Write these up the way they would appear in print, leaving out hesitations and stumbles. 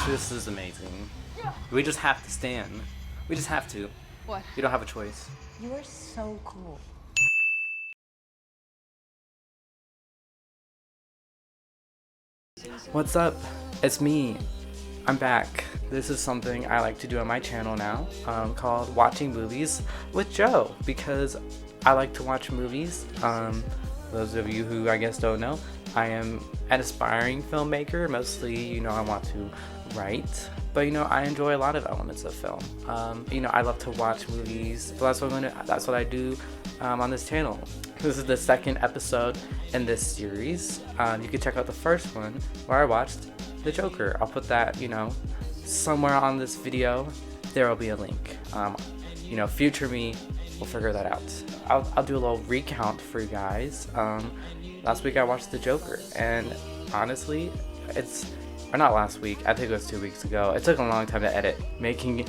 This is amazing. We just have to stand. We just have to. What? You don't have a choice. You are so cool. What's up? It's me. I'm back. This is something I like to do on my channel now, called Watching Movies with Joe, because I like to watch movies. Those of you who I guess don't know, I am an aspiring filmmaker. Mostly, you know, I want to write, but you know, I enjoy a lot of elements of film. You know, I love to watch movies, so that's what I do on this channel. This is the second episode in this series. You can check out the first one where I watched The Joker. I'll put that, you know, somewhere on this video. There will be a link. You know, future me will figure that out. I'll do a little recount for you guys. Last week I watched The Joker, and honestly, or not last week, I think it was 2 weeks ago. It took a long time to edit. Making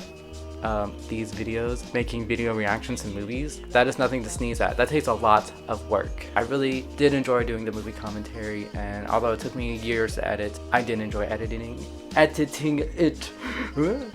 these videos, making video reactions to movies, that is nothing to sneeze at. That takes a lot of work. I really did enjoy doing the movie commentary, and although it took me years to edit, I did enjoy editing it.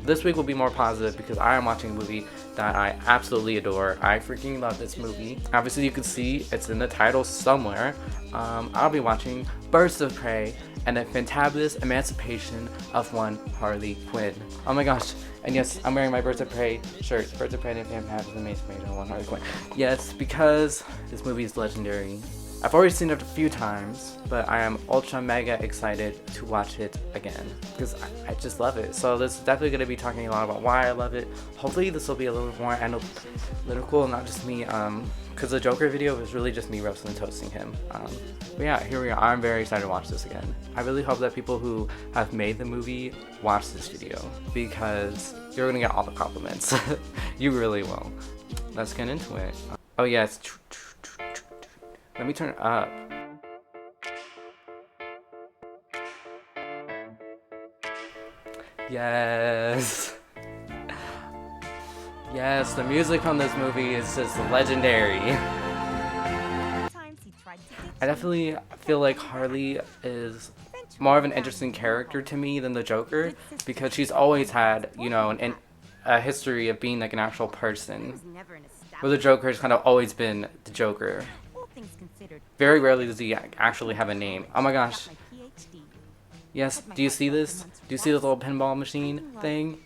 This week will be more positive because I am watching a movie that I absolutely adore. I freaking love this movie. Obviously you can see it's in the title somewhere. I'll be watching Birds of Prey and the Fantabulous Emancipation of One Harley Quinn. Oh my gosh. And yes, I'm wearing my Birds of Prey shirt. Birds of Prey and Fantabulous Emancipation of One Harley Quinn. Yes, because this movie is legendary. I've already seen it a few times, but I am ultra mega excited to watch it again because I just love it. So this is definitely going to be talking a lot about why I love it. Hopefully this will be a little more analytical, not just me, because the Joker video was really just me roasting and toasting him. But yeah, here we are. I'm very excited to watch this again. I really hope that people who have made the movie watch this video because you're going to get all the compliments. You really will. Let's get into it. Oh yeah, it's let me turn it up. Yes. Yes, the music on this movie is just legendary. I definitely feel like Harley is more of an interesting character to me than the Joker because she's always had, you know, a history of being like an actual person. Where the Joker has kind of always been the Joker. Very rarely does he actually have a name. Oh my gosh. Yes, do you see this? Do you see the little pinball machine thing?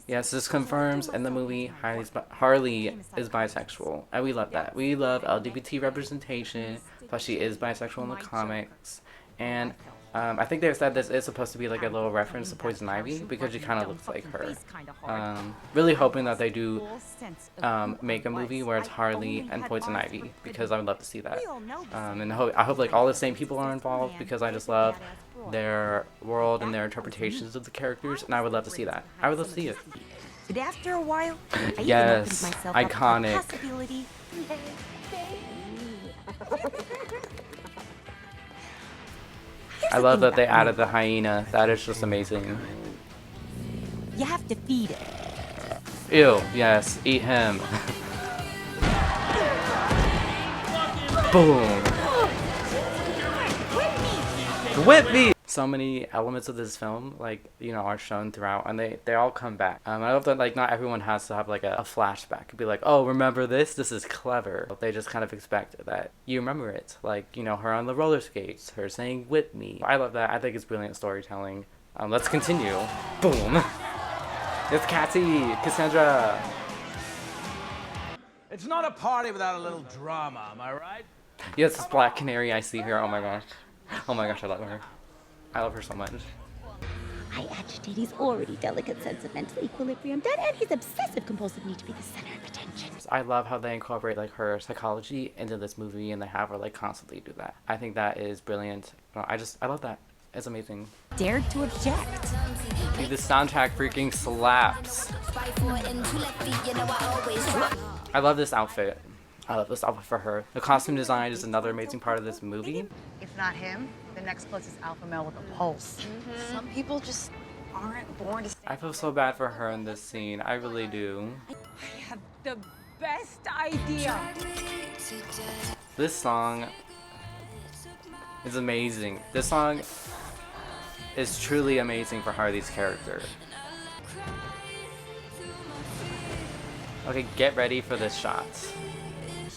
Yes, this confirms in the movie Harley is bisexual. And we love that. We love LGBT representation, plus she is bisexual in the comics. And I think they said this is supposed to be like a little reference to Poison Ivy because she kind of looks like her. Really hoping that they do make a movie where it's Harley and Poison Ivy because I would love to see that. And I hope like all the same people are involved because I just love their world and their interpretations of the characters, and I would love to see that. I would love to see it. But after a while, I yes, even myself iconic. Up to the possibility. I love that they added the hyena. That is just amazing. You have to feed it. Ew, yes, eat him. Boom. Whip me! So many elements of this film, like, you know, are shown throughout, and they all come back. I love that, like, not everyone has to have, like, a flashback. It'd be like, oh, remember this? This is clever. They just kind of expect that you remember it. Like, you know, her on the roller skates, her saying, whip me. I love that. I think it's brilliant storytelling. Let's continue. Boom. It's Cathy, Cassandra. It's not a party without a little drama, am I right? Yes, it's Black Canary. I see her. Oh my gosh. Oh my gosh, I love her. I love her so much. I agitate his already delicate sense of mental equilibrium, that and his obsessive-compulsive need to be the center of attention. I love how they incorporate like her psychology into this movie, and they have her like constantly do that. I think that is brilliant. I love that. It's amazing. Dared to object. Dude, the soundtrack freaking slaps. I love this outfit. I love this outfit for her. The costume design is another amazing part of this movie. If not him, the next closest alpha male with a pulse. Some people just aren't born to. I feel so bad for her in this scene. I really do. I have the best idea. This song is amazing. This song is truly amazing for Harley's character. Okay, get ready for this shot.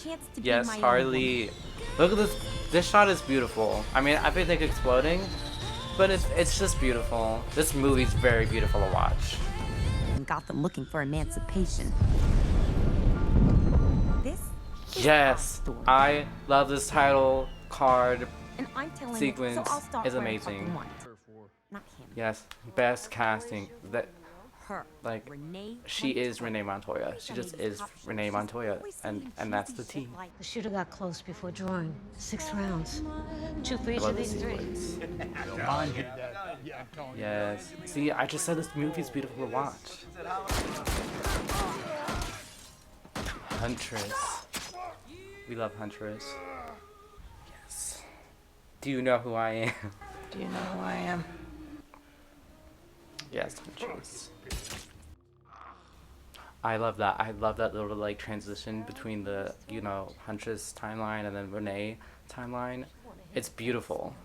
Chance to be Yes, my own Harley. Look at this. This shot is beautiful. I mean, I think exploding, but it's just beautiful. This movie's very beautiful to watch. woman. Gotham looking for emancipation. This is Yes, our story. I love this title card. And I'm telling sequence it, so I'll start is where I amazing. fucking want. Not him. Yes, best casting. That Her. like Renee she is Montoya. Renee Montoya. She just is Renee Montoya, and that's the team. The shooter got close before drawing. 6 rounds. 2 for I each love of this these 3. sequence. Yes. See, I just said this movie's beautiful to watch. Huntress. We love Huntress. Yes. Do you know who I am? Do you know who I am? Yes, Huntress. I love that. I love that little like transition between the, you know, Huntress timeline and then Renee timeline. It's beautiful.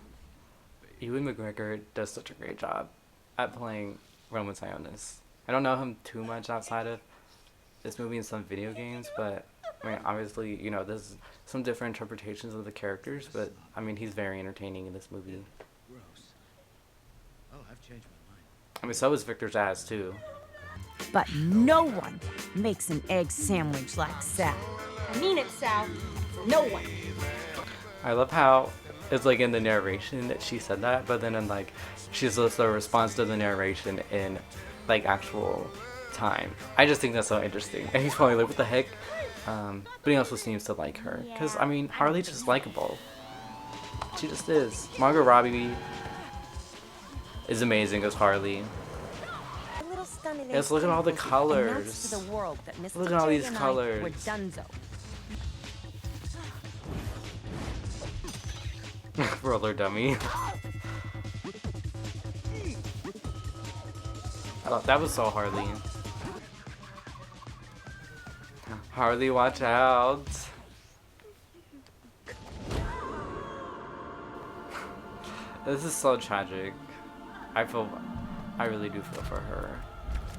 Ewan McGregor does such a great job at playing Roman Sionis. I don't know him too much outside of this movie and some video games, but I mean, obviously, you know, there's some different interpretations of the characters, but I mean, he's very entertaining in this movie. Oh, I've changed my mind. I mean, so is Victor Zsasz too. But no one makes an egg sandwich like Sal. I mean it, Sal. No one. I love how it's like in the narration that she said that, but then in like she's also a response to the narration in like actual time. I just think that's so interesting. And he's probably like, what the heck? But he also seems to like her. Because, I mean, Harley's just likable. She just is. Margot Robbie is amazing as Harley. A little stunning. Yes, look at all the Announced colors. to the world that Mr. Look at all these J and I colors. were donezo. Roller dummy. Oh, that was so Harley. Harley, watch out. This is so tragic. I really do feel for her.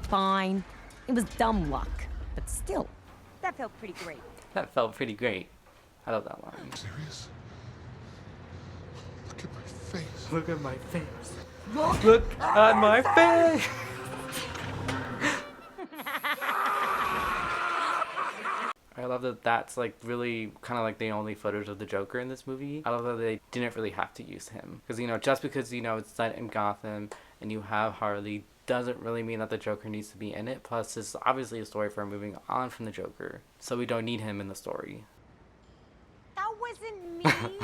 Fine. It was dumb luck. But still, that felt pretty great. That felt pretty great. I love that line. Serious? Look at my face. Look at my face. Look at my face. I love that that's like really kind of like the only footage of the Joker in this movie. I love that they didn't really have to use him. Because, you know, just because, you know, it's set in Gotham and you have Harley doesn't really mean that the Joker needs to be in it. Plus, it's obviously a story for moving on from the Joker. So we don't need him in the story. That wasn't me.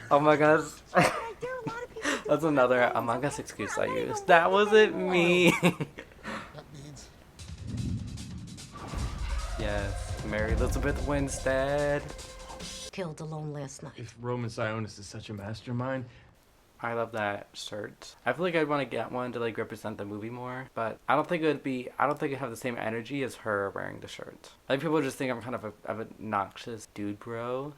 Oh my gosh. There are a lot of people who That's do another that. Among Us excuse I Not even used. That wasn't me. That means Yes, Mary Elizabeth Winstead. Killed alone last night. If Roman Sionis is such a mastermind, I love that shirt. I feel like I'd want to get one to like represent the movie more, but I don't think it'd have the same energy as her wearing the shirt. Like people just think I'm kind of an obnoxious dude bro,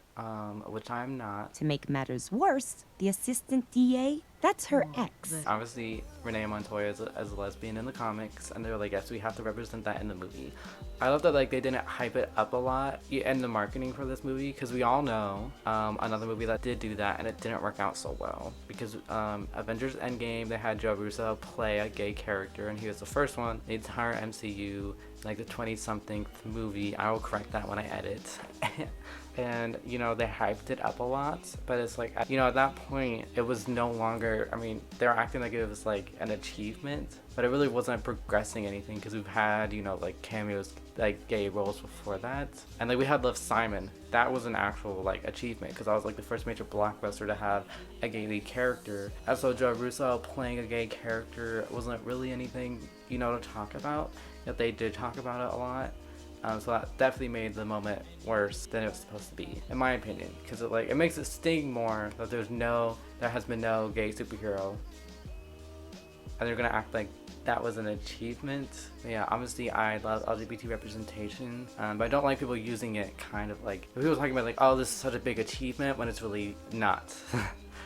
which I'm not. To make matters worse, the assistant DA, that's her ex. Obviously, Renee Montoya is a lesbian in the comics, and they're like, yes, we have to represent that in the movie. I love that like they didn't hype it up a lot in the marketing for this movie, because we all know another movie that did do that, and it didn't work out so well. Because Avengers Endgame, they had Joe Russo play a gay character, and he was the first one. The entire MCU, like the 20-something movie, I will correct that when I edit. And, you know, they hyped it up a lot, but it's like, you know, at that point, it was no longer, I mean, they were acting like it was like an achievement, but it really wasn't progressing anything, because we've had, you know, like cameos, like gay roles before that. And like we had Love Simon. That was an actual like achievement, because I was like the first major blockbuster to have a gay lead character. And so Joe Russo playing a gay character wasn't really anything, you know, to talk about, yet they did talk about it a lot. So that definitely made the moment worse than it was supposed to be, in my opinion, because it makes it sting more that there has been no gay superhero, and they're gonna act like that was an achievement. But yeah, obviously I love LGBT representation, but I don't like people using it kind of like, people talking about like, oh, this is such a big achievement, when it's really not.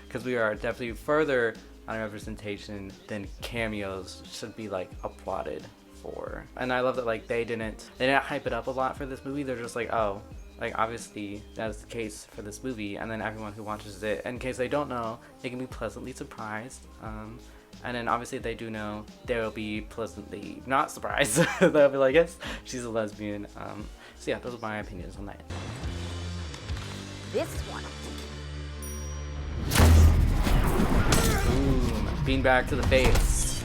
Because we are definitely further representation, then cameos should be like applauded for. And I love that like they didn't hype it up a lot for this movie. They're just like, oh, like obviously that's the case for this movie, and then everyone who watches it, in case they don't know, they can be pleasantly surprised. And then obviously they do know, they'll be pleasantly not surprised. They'll be like, yes, she's a lesbian. So yeah, those are my opinions on that. This one. Boom. Beanbag to the face.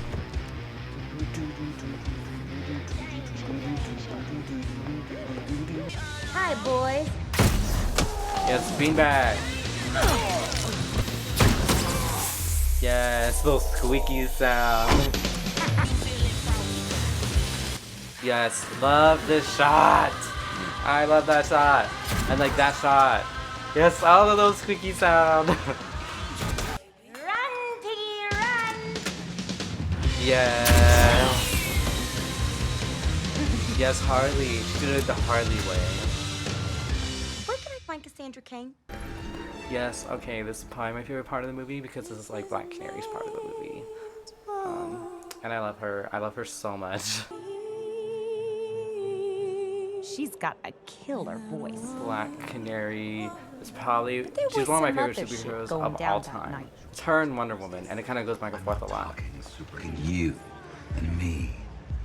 Hi, boys. Yes, beanbag. Yes, little squeaky sound. Yes, love this shot. I love that shot. And like that shot. Yes, all of those squeaky sound. Run, piggy, run. Yes. Yes, Harley. She did it the Harley way. Where can I find Cassandra Cain? Yes, okay, this is probably my favorite part of the movie because this is like Black Canary's part of the movie. And I love her. I love her so much. She's got a killer voice. Black Canary is probably, There she's was one of my some favorite other shit superheroes going of down all that time. night. It's her and Wonder Woman, and it kind of goes back and forth a lot. And you and me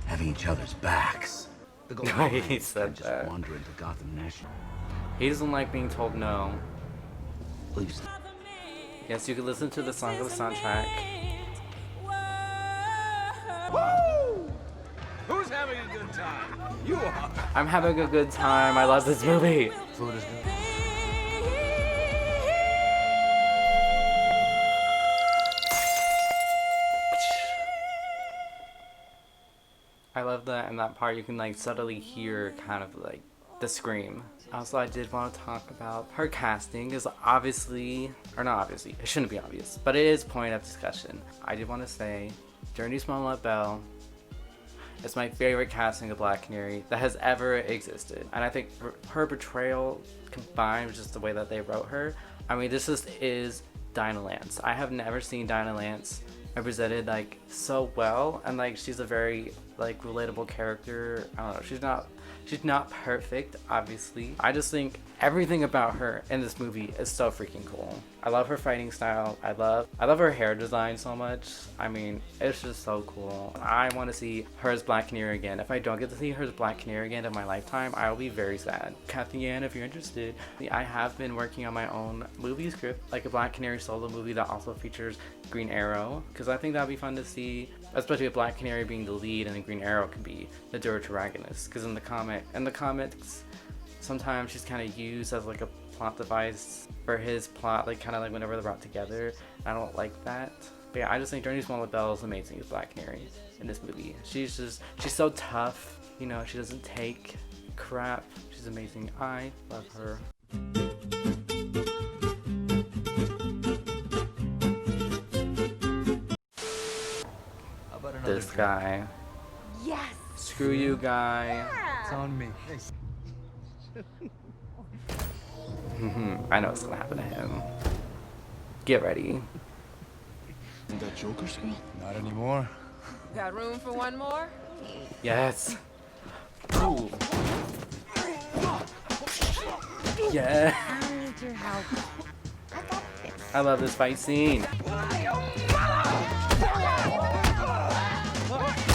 having each other's backs. He said just that. wander into Gotham National. He doesn't like being told no. Please. Yes, you can listen to the song of the soundtrack. Woo! Who's having a good time? You are. I'm having a good time. I love this movie. Food is good. I love that in that part you can like subtly hear kind of like the scream. Also, I did want to talk about her casting is obviously, or not obviously, it shouldn't be obvious, but it is point of discussion. I did want to say, Journey Smollett Bell is my favorite casting of Black Canary that has ever existed. And I think her portrayal combined with just the way that they wrote her, I mean, this just is Dinah Lance. I have never seen Dinah Lance represented like so well, and like she's a very like relatable character. I don't know, she's not perfect, obviously. I just think everything about her in this movie is so freaking cool. I love her fighting style. I love her hair design so much. I mean, it's just so cool. I want to see her as Black Canary again. If I don't get to see her as Black Canary again in my lifetime, I will be very sad. Cathy Yan, if you're interested, I have been working on my own movie script, like a Black Canary solo movie that also features Green Arrow, because I think that'd be fun to see, especially with Black Canary being the lead and then Green Arrow can be the protagonist. Because in the comics, sometimes she's kind of used as like a plot device for his plot, like kind of like whenever they're brought together. I don't like that. But yeah, I just think Journey Smollett Bell is amazing as Black Canary in this movie. She's so tough, you know, she doesn't take crap. She's amazing. I love her. This guy. Yes. Screw you, guy. It's on me. I know what's gonna happen to him. Get ready. Isn't that Joker's girl? Not anymore. Got room for one more? Yes. Ooh. Yeah. I need your help. I got this. I love this fight scene.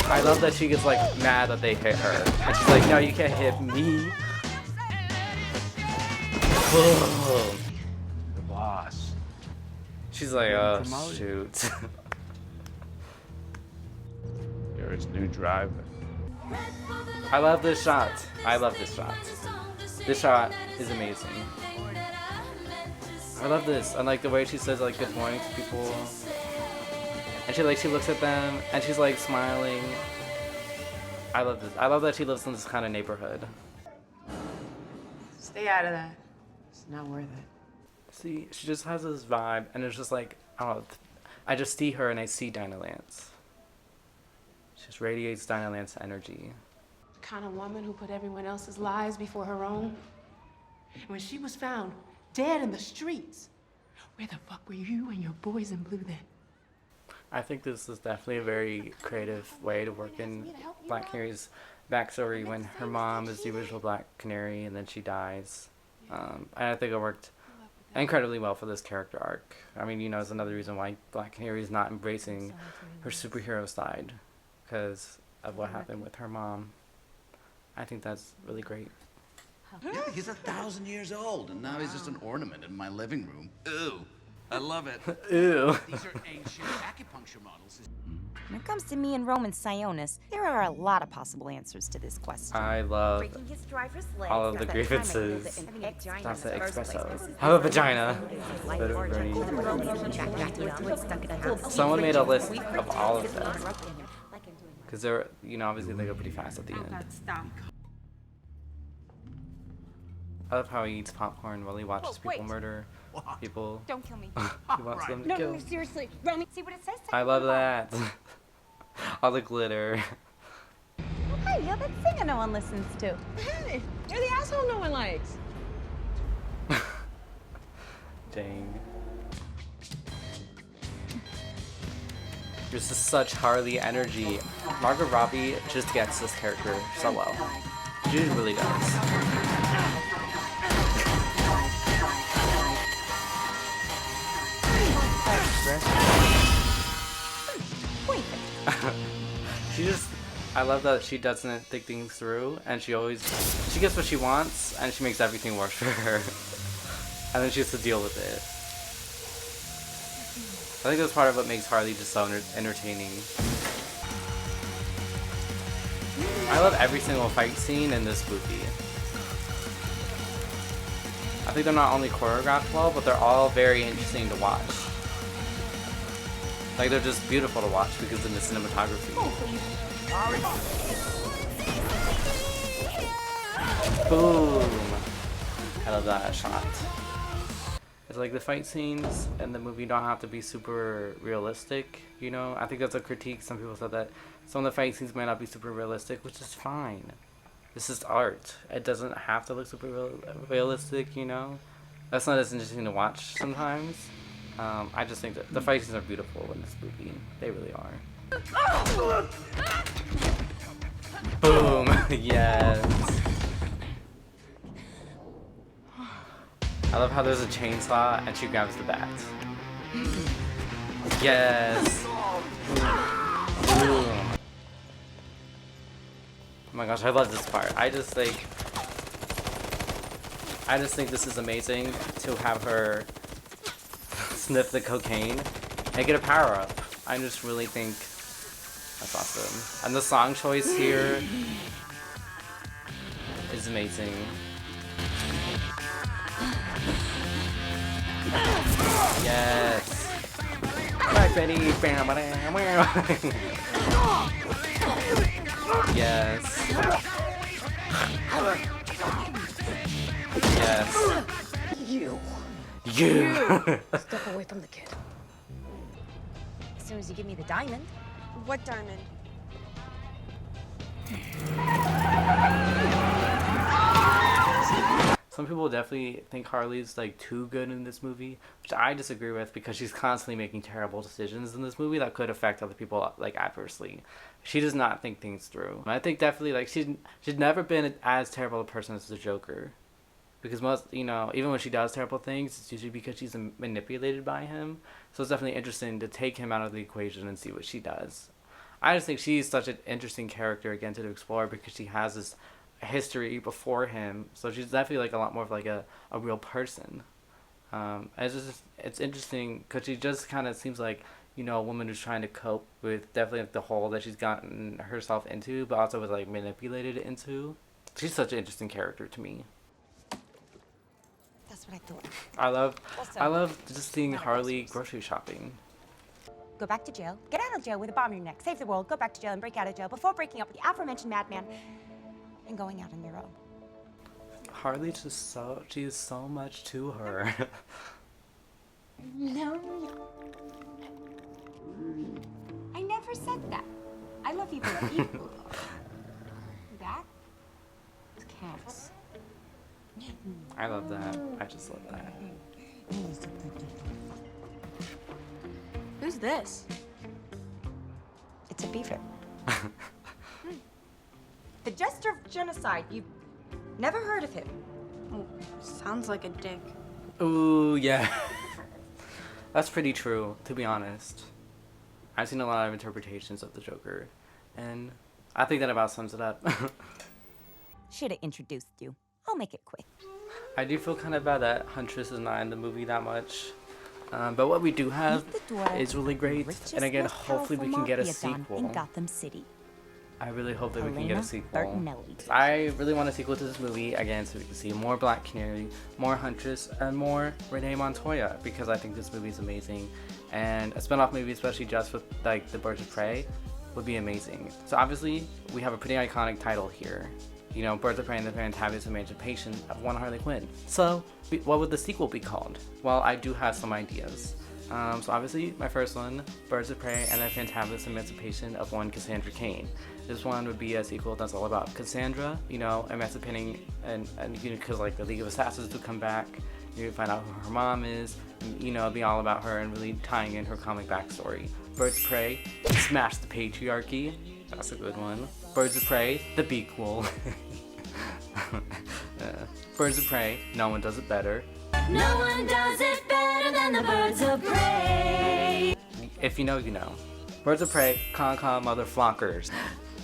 I love that she gets like mad that they hit her. And she's like, no, you can't hit me. The boss. She's like, oh shoot. You're his new driver. I love this shot. I love this shot. This shot is amazing. I love this. I like the way she says like good morning to people. And she looks at them and she's like smiling. I love this. I love that she lives in this kind of neighborhood. Stay out of that. It's not worth it. See, she just has this vibe, and it's just like, oh, I just see her and I see Dinah Lance. She just radiates Dinah Lance energy. The kind of woman who put everyone else's lives before her own. And when she was found dead in the streets, where the fuck were you and your boys in blue then? I think this is definitely a very creative way to work in Black Canary's backstory when her mom is the original Black Canary and then she dies. And I think it worked incredibly well for this character arc. I mean, you know, it's another reason why Black Canary is not embracing her superhero side because of what happened with her mom. I think that's really great. Yeah, he's 1,000 years old, and now he's just an ornament in my living room. Ooh, I love it. Ew. These are ancient acupuncture models. When it comes to me and Roman Sionis, there are a lot of possible answers to this question. I love Breaking his driver's legs, all of the that grievances. time I knew that That's the in the first place. espresso. Have a vagina. Someone made a list of all of them. Because they're, you know, obviously they go pretty fast at the end. I love how he eats popcorn while he watches people murder people. Don't kill me. He wants them to kill. No, seriously. Romy, see what it says? I love that. All the glitter. Hey, you're that singer no one listens to. Hey, you're the asshole no one likes. Dang. There's just such Harley energy. Margot Robbie just gets this character so well. She really does. She just, I love that she doesn't think things through, and she gets what she wants, and she makes everything work for her. And then she has to deal with it. I think that's part of what makes Harley just so entertaining. I love every single fight scene in this movie. I think they're not only choreographed well, but they're all very interesting to watch. Like, they're just beautiful to watch because of the cinematography. Boom! I love that shot. It's like the fight scenes in the movie don't have to be super realistic, you know? I think that's a critique. Some people said that some of the fight scenes might not be super realistic, which is fine. This is art. It doesn't have to look super realistic, you know? That's not as interesting to watch sometimes. I just think that the fight scenes are beautiful in this movie. They really are. Boom! Yes! I love how there's a chainsaw and she grabs the bat. Yes! Boom. Oh my gosh, I love this part. I just think this is amazing to have her sniff the cocaine and get a power up. I just really think that's awesome. And the song choice here is amazing. Yes. Bye, Betty. Yes. Yes. You. Step away from the kid. As soon as you give me the diamond. What diamond? Some people definitely think Harley's like too good in this movie, which I disagree with because she's constantly making terrible decisions in this movie that could affect other people like adversely. She does not think things through. I think definitely like she's never been as terrible a person as the Joker. Because most, you know, even when she does terrible things, it's usually because she's manipulated by him. So it's definitely interesting to take him out of the equation and see what she does. I just think she's such an interesting character again to explore because she has this history before him. So she's definitely like a lot more of like a real person. It's interesting because she just kind of seems like, you know, a woman who's trying to cope with definitely like the hole that she's gotten herself into, but also was like manipulated into. She's such an interesting character to me. That's what I thought. I love just seeing Harley grocery shopping. Go back to jail, get out of jail with a bomb in your neck, save the world, go back to jail and break out of jail before breaking up with the aforementioned madman and going out on your own. Harley just she is so much to her. No. I never said that. I love you both equally. That is cats. I love that. I just love that. Who's this? It's a beaver. The Jester of Genocide. You've never heard of him. Oh, sounds like a dick. Ooh, yeah. That's pretty true, to be honest. I've seen a lot of interpretations of the Joker, and I think that about sums it up. Should have introduced you. I'll make it quick. I do feel kind of bad that Huntress is not in the movie that much. But what we do have is really great, and again, hopefully we can get a sequel. In Gotham City. I really hope that we can get a sequel. Bertinelli. I really want a sequel to this movie, again, so we can see more Black Canary, more Huntress, and more Renee Montoya, because I think this movie is amazing. And a spin-off movie, especially just with like the Birds of Prey, would be amazing. So obviously, we have a pretty iconic title here. You know, Birds of Prey and the Fantabulous Emancipation of one Harley Quinn. So, what would the sequel be called? Well, I do have some ideas. So obviously, my first one, Birds of Prey and the Fantabulous Emancipation of one Cassandra Cain. This one would be a sequel that's all about Cassandra, you know, emancipating, and you know, because like the League of Assassins would come back, you find out who her mom is, and, you know, it'd be all about her and really tying in her comic backstory. Birds of Prey, smash the patriarchy. That's a good one. Birds of Prey, the Bequel. Birds of Prey, no one does it better. No one does it better than the Birds of Prey. If you know, you know. Birds of Prey, Con Mother Flockers.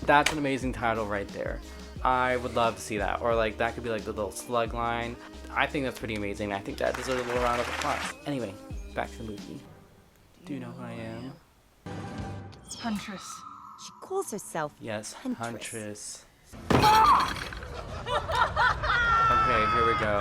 That's an amazing title right there. I would love to see that. Or like that could be like the little slug line. I think that's pretty amazing. I think that deserves a little round of applause. Anyway, back to the movie. Do you know who I am? It's Huntress. She calls herself Yes, Huntress. Huntress. Okay, here we go.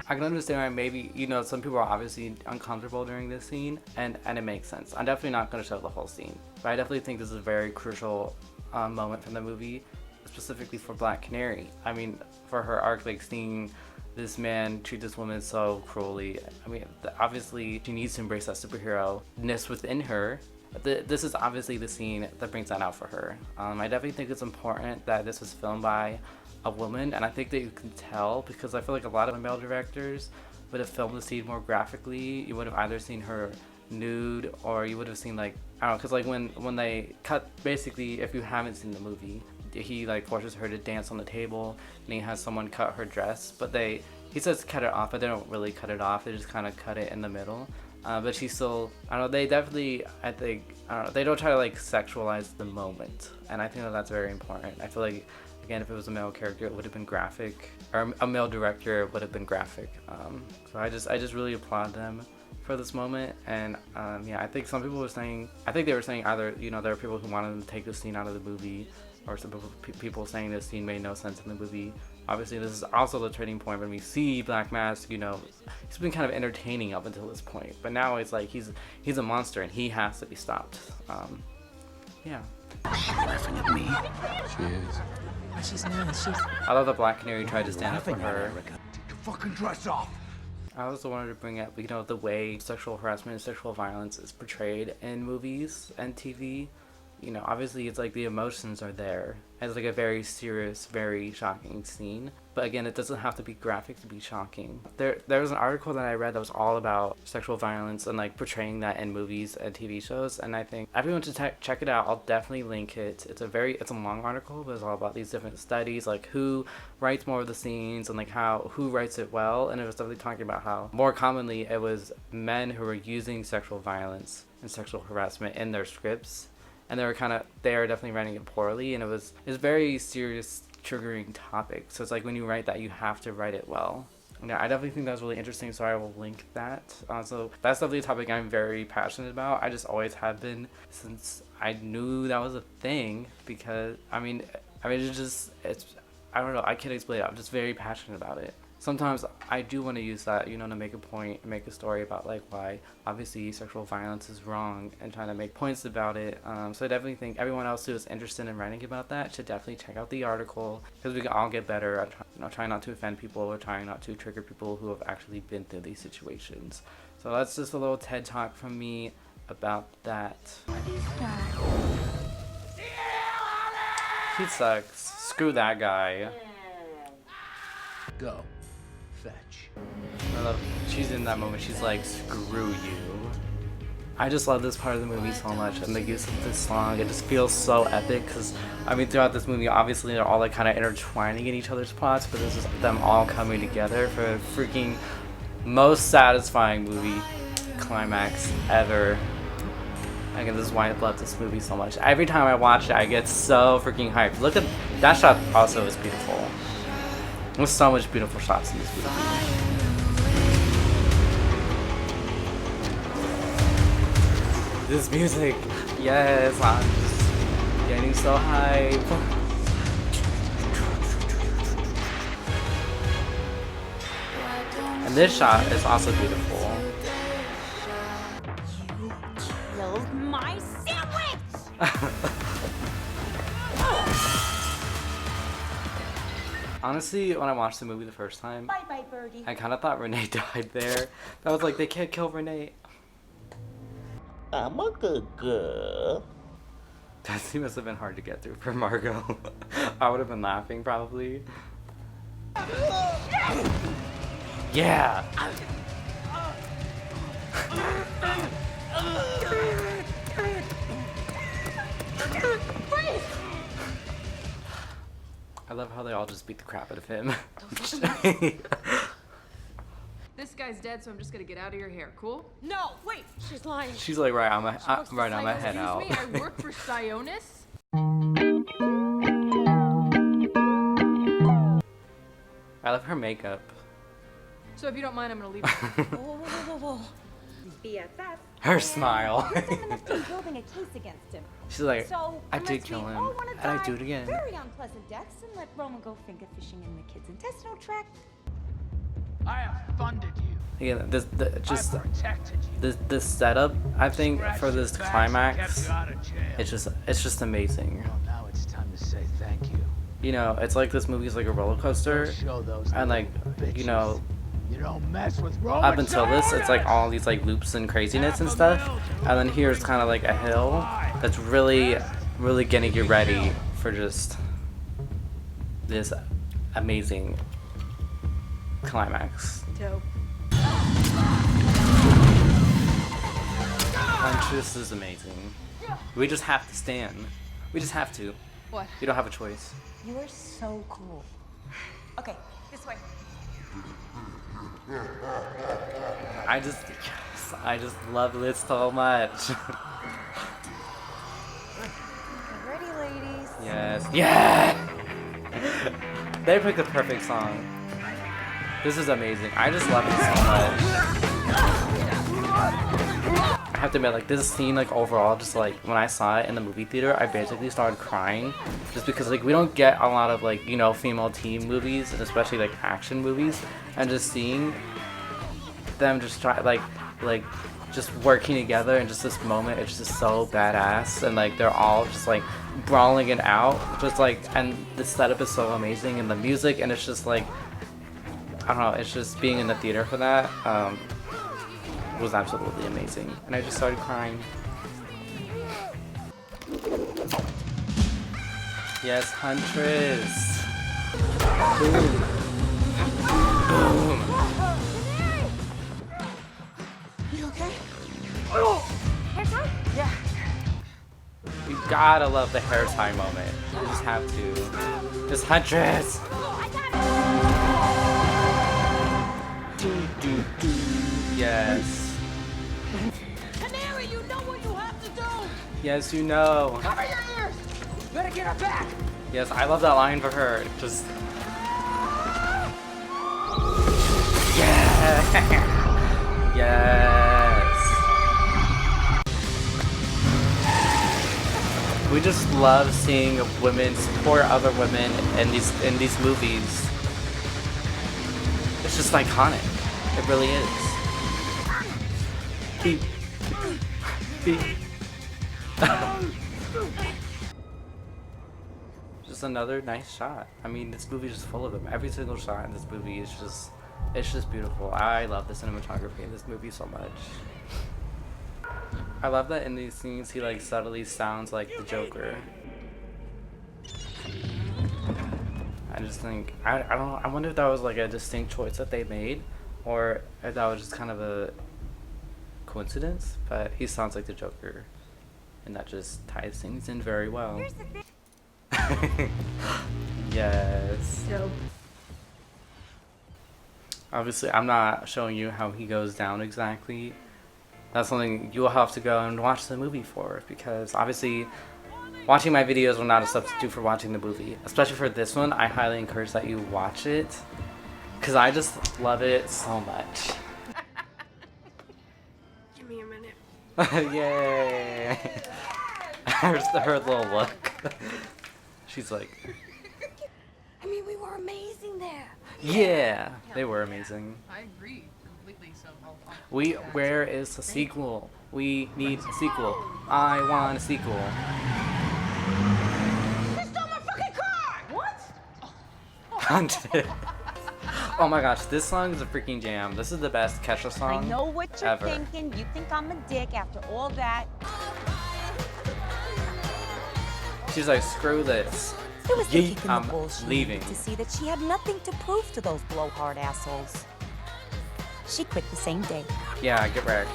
I can understand why maybe, you know, some people are obviously uncomfortable during this scene, and it makes sense. I'm definitely not going to show the whole scene, but I definitely think this is a very crucial moment from the movie, specifically for Black Canary. I mean, for her arc, like seeing this man treat this woman so cruelly. I mean, obviously she needs to embrace that superhero-ness within her. This is obviously the scene that brings that out for her. I definitely think it's important that this was filmed by a woman, and I think that you can tell because I feel like a lot of male directors would have filmed the scene more graphically. You would have either seen her nude, or you would have seen like, I don't know, because like when they cut, basically, if you haven't seen the movie, he like forces her to dance on the table, and he has someone cut her dress, but he says cut it off, but they don't really cut it off, they just kind of cut it in the middle. But she's still, I don't know, they definitely, I think, I don't know, they don't try to like sexualize the moment, and I think that that's very important. I feel like, again, if it was a male character, it would have been graphic, or a male director, it would have been graphic. So I just really applaud them for this moment. And yeah, I think some people were saying, I think they were saying either, you know, there were people who wanted them to take this scene out of the movie, or some people saying this scene made no sense in the movie. Obviously, this is also the turning point when we see Black Mask. You know, he's been kind of entertaining up until this point, but now it's like he's a monster and he has to be stopped. Yeah. Laughing at me? She is. Oh, she's nice. I love that Black Canary tried to stand up for her. Take your fucking dress off. I also wanted to bring up, you know, the way sexual harassment and sexual violence is portrayed in movies and TV. You know, obviously it's like the emotions are there. It's like a very serious, very shocking scene. But again, it doesn't have to be graphic to be shocking. There was an article that I read that was all about sexual violence and like portraying that in movies and TV shows. And I think everyone should check it out. I'll definitely link it. It's a long article, but it's all about these different studies, like who writes more of the scenes and like who writes it well. And it was definitely talking about how more commonly it was men who were using sexual violence and sexual harassment in their scripts. And they are definitely writing it poorly, and it's very serious, triggering topic. So it's like when you write that, you have to write it well. Yeah, I definitely think that's really interesting, so I will link that. So that's definitely a topic I'm very passionate about. I just always have been since I knew that was a thing, because I mean it's I don't know, I can't explain it. I'm just very passionate about it. Sometimes I do want to use that, you know, to make a point, make a story about like why obviously sexual violence is wrong, and trying to make points about it. So I definitely think everyone else who is interested in writing about that should definitely check out the article, because we can all get better at trying not to offend people, or trying not to trigger people who have actually been through these situations. So that's just a little TED talk from me about that. He sucks. Screw that guy. Go. Fetch. I love, she's in that moment, she's like, screw you. I just love this part of the movie so much, and the use of this song, it just feels so epic, because, I mean, throughout this movie, obviously they're all like kind of intertwining in each other's plots, but this is them all coming together for a freaking most satisfying movie climax ever. Again, this is why I love this movie so much. Every time I watch it, I get so freaking hyped. Look at that shot, also is beautiful. There's so much beautiful shots in this movie. This music, yes, I'm just getting so hyped. And this shot is also beautiful. Killed my sandwich! Honestly, when I watched the movie the first time, Bye bye, birdie. I kind of thought Renee died there. I was like, they can't kill Renee. I'm a good girl. That scene must have been hard to get through for Margot. I would have been laughing probably. Yeah. I love how they all just beat the crap out of him. This guy's dead, so I'm just gonna get out of your hair. Cool? No, wait, she's lying. She's like, right, I'm Works for right on my Sionis. head out. Excuse me, I work for Sionis? I love her makeup. So if you don't mind, I'm gonna leave. Whoa. BFF. Her smile. You're dumb enough to be building a case against him. She's like, So, I did unless kill we him, all wanna and I die do it again. Very unpleasant deaths, and let Roman go finger fishing in the kids' intestinal tract. I have funded you. Again, I protected you. this setup, I think, for this Scratched your climax, backs and kept you out of jail. it's just amazing. Well, now it's time to say thank you. You know, it's like this movie's like a roller coaster, Show those and like, little you know, bitches. You don't mess with Roman up until this, it's like all these like loops and craziness and stuff, and then here's kind of like a hill that's really getting you ready for just this amazing climax. Dope. This is amazing. We just have to stand. We just have to. What? You don't have a choice. You are so cool. Okay, this way. I just love this so much. Ready, ladies? Yes. Yeah! They picked the perfect song. This is amazing. I just love it so much. I have to admit, like, this scene, like, overall, just, like, when I saw it in the movie theater, I basically started crying. Just because, like, we don't get a lot of, like, you know, female teen movies, and especially, like, action movies. And just seeing them just try, like, just working together in just this moment, it's just so badass. And, like, they're all just, like, brawling it out. Just, like, and the setup is so amazing, and the music, and it's just, like, I don't know, it's just being in the theater for that, was absolutely amazing. And I just started crying. Yes, Huntress. Boom. Boom. You okay? Hair tie? Yeah. You gotta love the hair tie moment. You just have to. Just Huntress. Yes. Canary, you know what you have to do! Yes, you know. Cover your ears! Better get her back! Yes, I love that line for her. Just. Yeah. Yes. We just love seeing women support other women in these movies. It's just iconic. It really is. Beep. Beep. Just another nice shot. I mean, this movie is just full of them. Every single shot in this movie is just, it's just beautiful. I love the cinematography in this movie so much. I love that in these scenes he like subtly sounds like the Joker. I just think, I don't know, I wonder if that was like a distinct choice that they made, or if that was just kind of a coincidence, but he sounds like the Joker, and that just ties things in very well. Yes. So, Obviously, I'm not showing you how he goes down exactly. That's something you'll have to go and watch the movie for, because obviously watching my videos are not a substitute for watching the movie. Especially for this one, I highly encourage that you watch it, because I just love it so much. Give me a minute. Yay! her little look. She's like, I mean, we were amazing there. yeah, they were amazing. I agree completely. So Where is the sequel? We need a sequel. I want a sequel. You stole my fucking car! What? Hunted. Oh my gosh, this song is a freaking jam. This is the best Kesha song I know what you're ever. thinking. You think I'm a dick after all that. She's like, screw this. It was the Yeet, kick in the I'm balls she leaving. needed to see that she had nothing to prove to those blowhard assholes. She quit the same day. Yeah, get wrecked.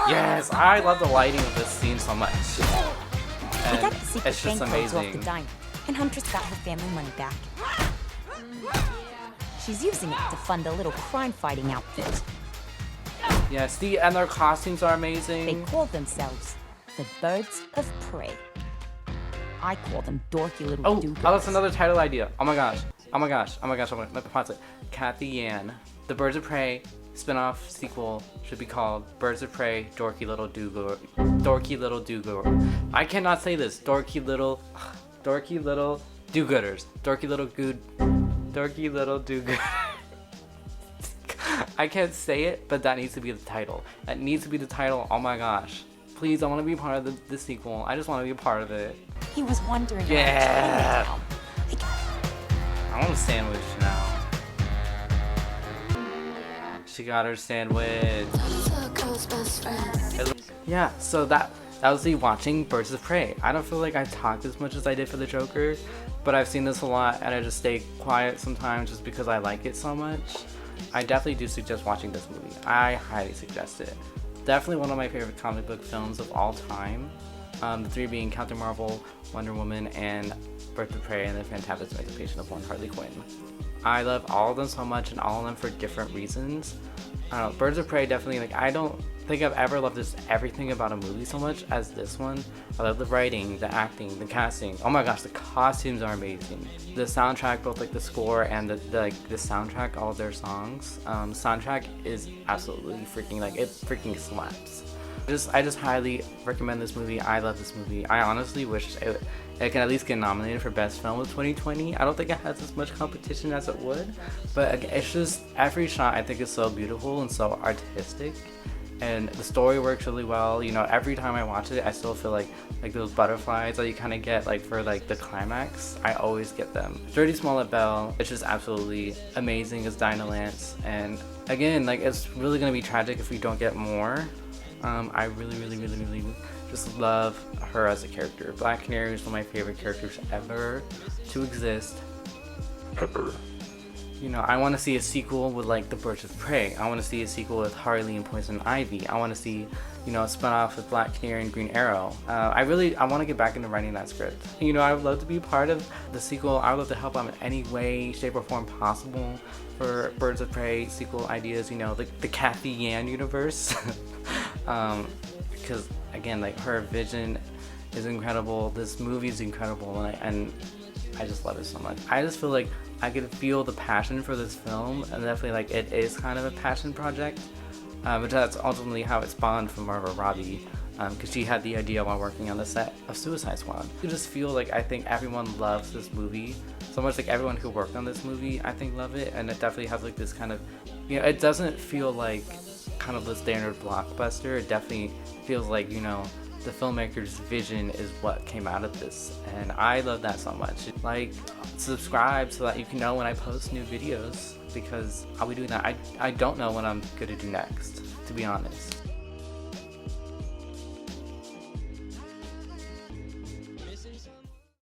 Yes, I love the lighting of this scene so much. We And got the secret it's bank just codes off amazing. the diner, and Huntress got her family money back. She's using it to fund a little crime-fighting outfit. Yes, and their costumes are They amazing. call themselves the Birds of Prey. I call them dorky little Oh, do-gooders. that's another title idea. Oh my gosh. Oh my gosh. Oh my gosh. Let me pause it. Cathy Yan. The Birds of Prey spin-off sequel should be called Birds of Prey Dorky Little Do-Gooder. Dorky Little Do-Gooder. I cannot say this. Dorky little do-gooders. Dorky little do-gooders. I can't say it, but that needs to be the title. That needs to be the title. Oh my gosh. Please, I want to be part of the sequel. I just want to be a part of it. He was wondering Yeah. about Chinatown. I want a sandwich now. She got her sandwich. Yeah, so that was the watching Birds of Prey. I don't feel like I talked as much as I did for the Joker, but I've seen this a lot and I just stay quiet sometimes just because I like it so much. I definitely do suggest watching this movie. I highly suggest it. Definitely one of my favorite comic book films of all time. The three being Captain Marvel, Wonder Woman, and Birds of Prey, and the Fantastic Emancipation of One Harley Quinn. I love all of them so much, and all of them for different reasons. I don't know, Birds of Prey definitely, like, I don't think I've ever loved just everything about a movie so much as this one. I love the writing, the acting, the casting. Oh my gosh, the costumes are amazing. The soundtrack, both like the score and the soundtrack, all of their songs. Soundtrack is absolutely freaking, like, it freaking slaps. I just highly recommend this movie. I love this movie. I honestly wish it can at least get nominated for Best Film of 2020. I don't think it has as much competition as it would, but it's just every shot I think is so beautiful and so artistic, and the story works really well. You know, every time I watch it, I still feel like those butterflies that you kind of get like for like the climax. I always get them. Jodie Smollett-Bell, it's just absolutely amazing as Dinah Lance, and again, like, it's really gonna be tragic if we don't get more. I really just love her as a character. Black Canary is one of my favorite characters ever to exist. You know, I want to see a sequel with like the Birds of Prey. I want to see a sequel with Harley and Poison Ivy. I want to see, you know, a spin-off with Black Canary and Green Arrow. I want to get back into writing that script. You know, I would love to be part of the sequel. I would love to help out in any way, shape, or form possible for Birds of Prey sequel ideas. You know, the Cathy Yan universe. Because again, like, her vision is incredible. This movie is incredible, and I just love it so much. I just feel like I could feel the passion for this film, and definitely like it is kind of a passion project. But that's ultimately how it spawned from Margot Robbie, because she had the idea while working on the set of Suicide Squad. You just feel like I think everyone loves this movie so much. Like, everyone who worked on this movie, I think, love it, and it definitely has like this kind of, you know, it doesn't feel like kind of the standard blockbuster. It definitely feels like, you know, the filmmaker's vision is what came out of this, and I love that so much. Like, subscribe so that you can know when I post new videos, because I'll be doing that. I don't know what I'm gonna do next, to be honest.